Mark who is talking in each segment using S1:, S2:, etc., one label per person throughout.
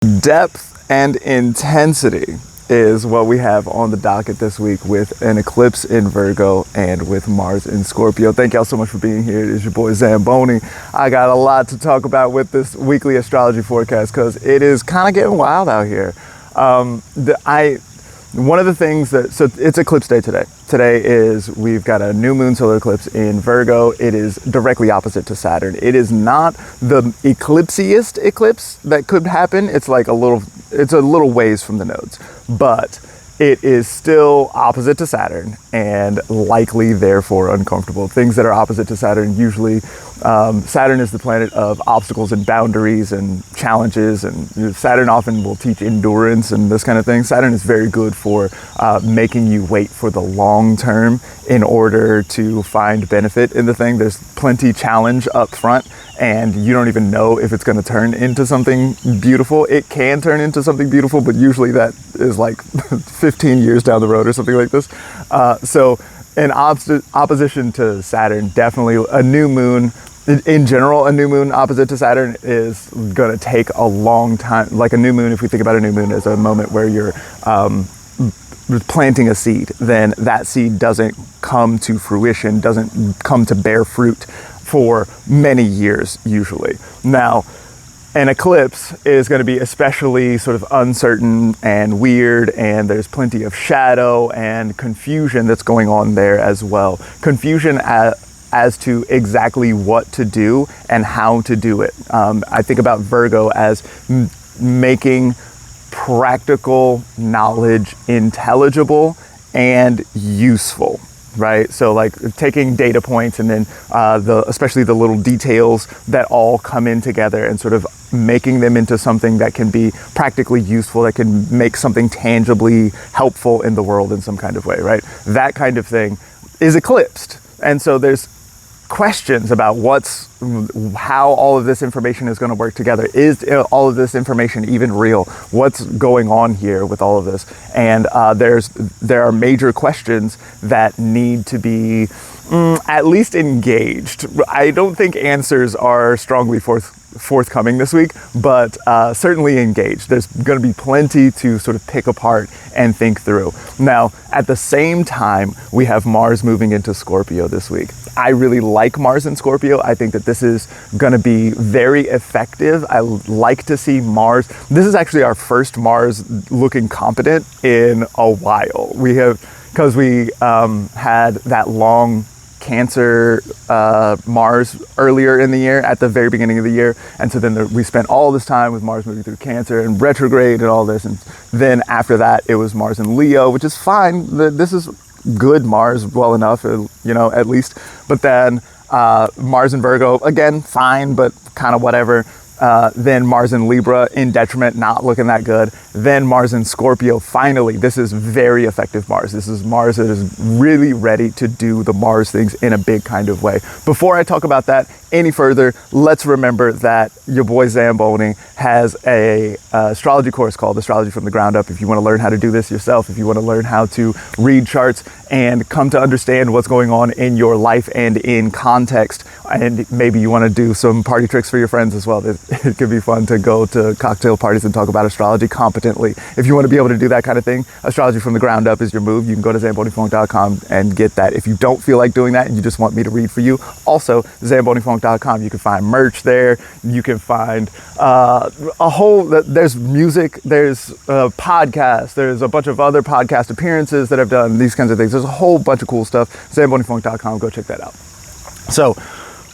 S1: Depth and intensity is what we have on the docket this week with an eclipse in Virgo and with Mars in Scorpio. Thank y'all so much for being here. It is your boy Zamboni. I got a lot to talk about with this weekly astrology forecast because it is kind of getting wild out here. One of the things so it's eclipse day today. Today we've got a new moon solar eclipse in Virgo. It is directly opposite to Saturn. It is not the eclipsiest eclipse that could happen. It's a little ways from the nodes, but it is still opposite to Saturn and likely therefore uncomfortable. Things that are opposite to Saturn usually, Saturn is the planet of obstacles and boundaries and challenges, and Saturn often will teach endurance and this kind of thing. Saturn is very good for making you wait for the long term in order to find benefit in the thing. There's plenty challenge up front and you don't even know if it's going to turn into something beautiful. It can turn into something beautiful, but usually that is like 15 years down the road or something like this. So in opposition to Saturn, definitely a new moon. In general, a new moon opposite to Saturn is going to take a long time. Like a new moon, if we think about a new moon as a moment where you're planting a seed, then that seed doesn't come to fruition, doesn't come to bear fruit for many years usually. Now, an eclipse is going to be especially sort of uncertain and weird, and there's plenty of shadow and confusion that's going on there as well. Confusion as to exactly what to do and how to do it. I think about Virgo as making practical knowledge intelligible and useful. Right, so like taking data points and then especially the little details that all come in together and sort of making them into something that can be practically useful, that can make something tangibly helpful in the world in some kind of way, right? That kind of thing is eclipsed, and so there's questions about how all of this information is going to work together. Is all of this information even real? What's going on here with all of this? And there are major questions that need to be at least engaged. I don't think answers are strongly forthcoming this week, but certainly engaged. There's going to be plenty to sort of pick apart and think through. Now, at the same time, we have Mars moving into Scorpio this week. I really like Mars in Scorpio. I think that this is going to be very effective. I like to see Mars. This is actually our first Mars looking competent in a while. Because we had that long Cancer Mars earlier in the year, at the very beginning of the year, and so then we spent all this time with Mars moving through Cancer and retrograde and all this, and then after that it was Mars in Leo, which is fine. This is good Mars, well enough, at least. But then Mars in Virgo, again, fine, but kind of whatever. Then Mars in Libra, in detriment, not looking that good. Then Mars in Scorpio, finally, this is very effective Mars. This is Mars that is really ready to do the Mars things in a big kind of way. Before I talk about that any further, let's remember that your boy Zamboni has a astrology course called Astrology from the Ground Up. If you want to learn how to do this yourself, if you want to learn how to read charts and come to understand what's going on in your life and in context, and maybe you want to do some party tricks for your friends as well. It could be fun to go to cocktail parties and talk about astrology competently. If you want to be able to do that kind of thing, Astrology from the Ground Up is your move. You can go to zambonifunk.com and get that. If you don't feel like doing that and you just want me to read for you, also zambonifunk.com. You can find merch there. You can find there's music, there's podcasts, there's a bunch of other podcast appearances that I've done, these kinds of things. There's a whole bunch of cool stuff. zambonifunk.com. Go check that out. So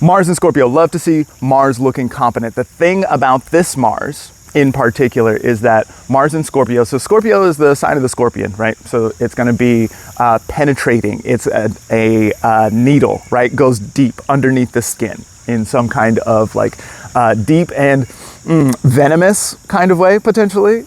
S1: Mars and Scorpio, love to see Mars looking competent. The thing about this Mars in particular is that Mars in Scorpio, so Scorpio is the sign of the scorpion, right? So it's going to be penetrating. It's a needle, right? Goes deep underneath the skin in some kind of like deep and venomous kind of way, potentially.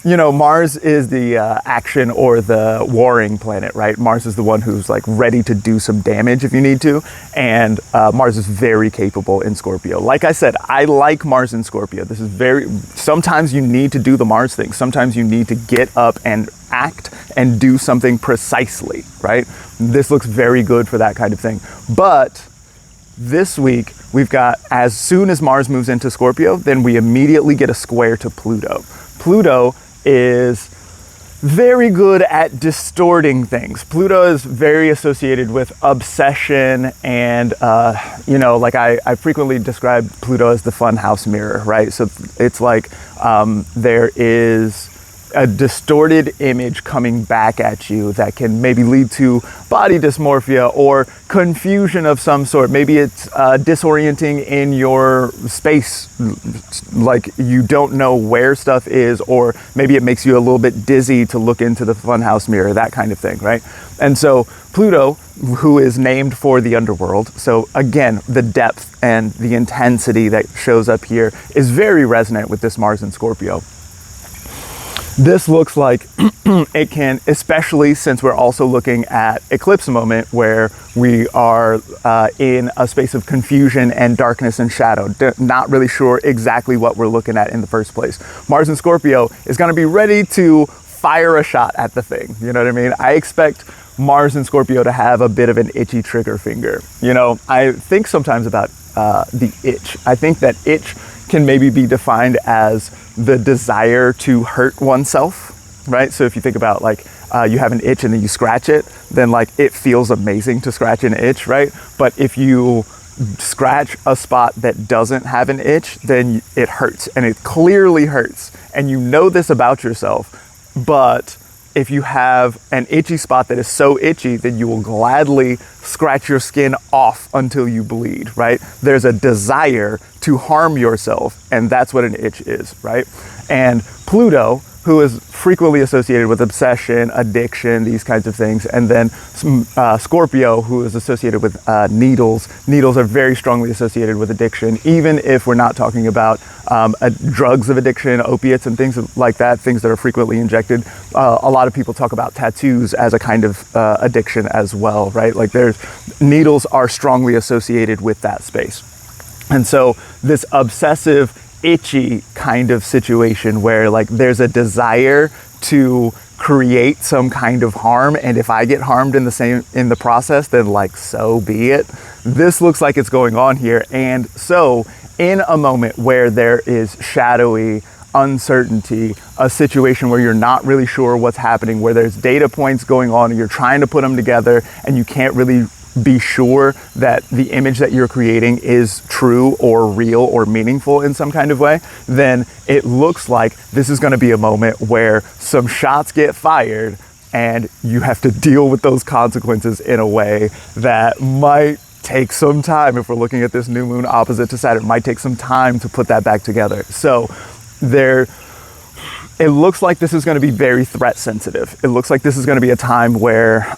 S1: Mars is the action or the warring planet, right? Mars is the one who's like ready to do some damage if you need to. And Mars is very capable in Scorpio. Like I said, I like Mars in Scorpio. This is sometimes you need to do the Mars thing. Sometimes you need to get up and act and do something precisely, right? This looks very good for that kind of thing. But this week we've got, as soon as Mars moves into Scorpio, then we immediately get a square to Pluto. Pluto is very good at distorting things. Pluto is very associated with obsession and, like I frequently describe Pluto as the fun house mirror, right? So it's like there is a distorted image coming back at you that can maybe lead to body dysmorphia or confusion of some sort. Maybe it's disorienting in your space, like you don't know where stuff is, or maybe it makes you a little bit dizzy to look into the funhouse mirror, that kind of thing, right? And so Pluto, who is named for the underworld, so again, the depth and the intensity that shows up here is very resonant with this Mars in Scorpio. This looks like it can, especially since we're also looking at eclipse moment where we are in a space of confusion and darkness and shadow, not really sure exactly what we're looking at in the first place. Mars in Scorpio is going to be ready to fire a shot at the thing. You know what I mean? I expect Mars in Scorpio to have a bit of an itchy trigger finger. You know, I think sometimes about the itch. I think that itch can maybe be defined as the desire to hurt oneself, right? So if you think about like you have an itch and then you scratch it, then like it feels amazing to scratch an itch, right? But if you scratch a spot that doesn't have an itch, then it hurts, and it clearly hurts, and you know this about yourself. But if you have an itchy spot that is so itchy, then you will gladly scratch your skin off until you bleed, right? There's a desire to harm yourself, and that's what an itch is, right? And Pluto, who is frequently associated with obsession, addiction, these kinds of things, and then Scorpio, who is associated with needles. Needles are very strongly associated with addiction, even if we're not talking about drugs of addiction, opiates and things like that, things that are frequently injected. A lot of people talk about tattoos as a kind of addiction as well, right? Like needles are strongly associated with that space. And so this obsessive, itchy kind of situation where like there's a desire to create some kind of harm, and if I get harmed in the process, then like so be it. This looks like it's going on here. And so in a moment where there is shadowy uncertainty, a situation where you're not really sure what's happening, where there's data points going on and you're trying to put them together and you can't really be sure that the image that you're creating is true or real or meaningful in some kind of way, then it looks like this is going to be a moment where some shots get fired and you have to deal with those consequences in a way that might take some time. If we're looking at this new moon opposite to Saturn, it might take some time to put that back together. So it looks like this is going to be very threat sensitive. It looks like this is going to be a time where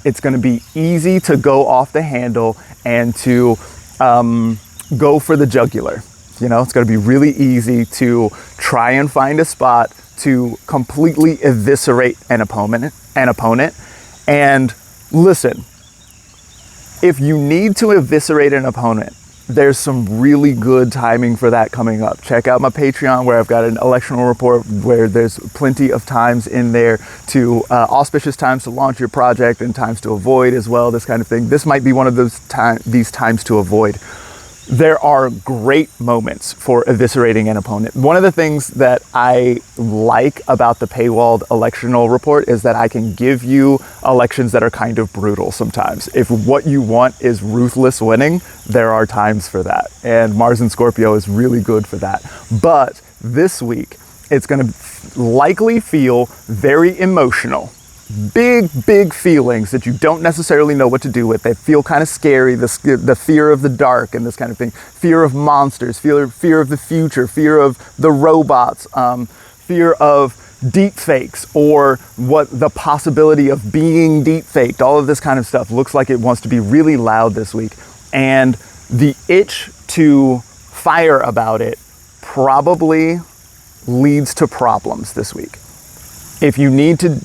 S1: it's going to be easy to go off the handle and to go for the jugular. You know, it's going to be really easy to try and find a spot to completely eviscerate an opponent. And listen, if you need to eviscerate an opponent, there's some really good timing for that coming up. Check out my Patreon, where I've got an electional report where there's plenty of times in there to auspicious times to launch your project and times to avoid as well, this kind of thing. This might be one of these times to avoid. There are great moments for eviscerating an opponent. One of the things that I like about the paywalled electional report is that I can give you elections that are kind of brutal sometimes. If what you want is ruthless winning, there are times for that. And Mars in Scorpio is really good for that. But this week, it's going to likely feel very emotional. Big feelings that you don't necessarily know what to do with. They feel kind of scary, the fear of the dark and this kind of thing, fear of monsters, fear of the future, fear of the robots, fear of deep fakes, or what the possibility of being deep faked. All of this kind of stuff looks like it wants to be really loud this week, and the itch to fire about it probably leads to problems this week. If you need to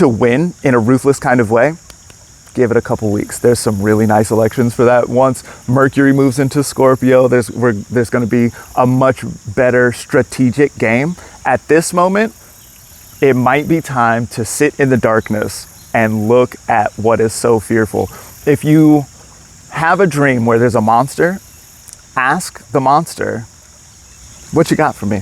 S1: win in a ruthless kind of way, give it a couple weeks. There's some really nice elections for that. Once Mercury moves into Scorpio, there's going to be a much better strategic game. At this moment, it might be time to sit in the darkness and look at what is so fearful. If you have a dream where there's a monster, ask the monster, what you got for me?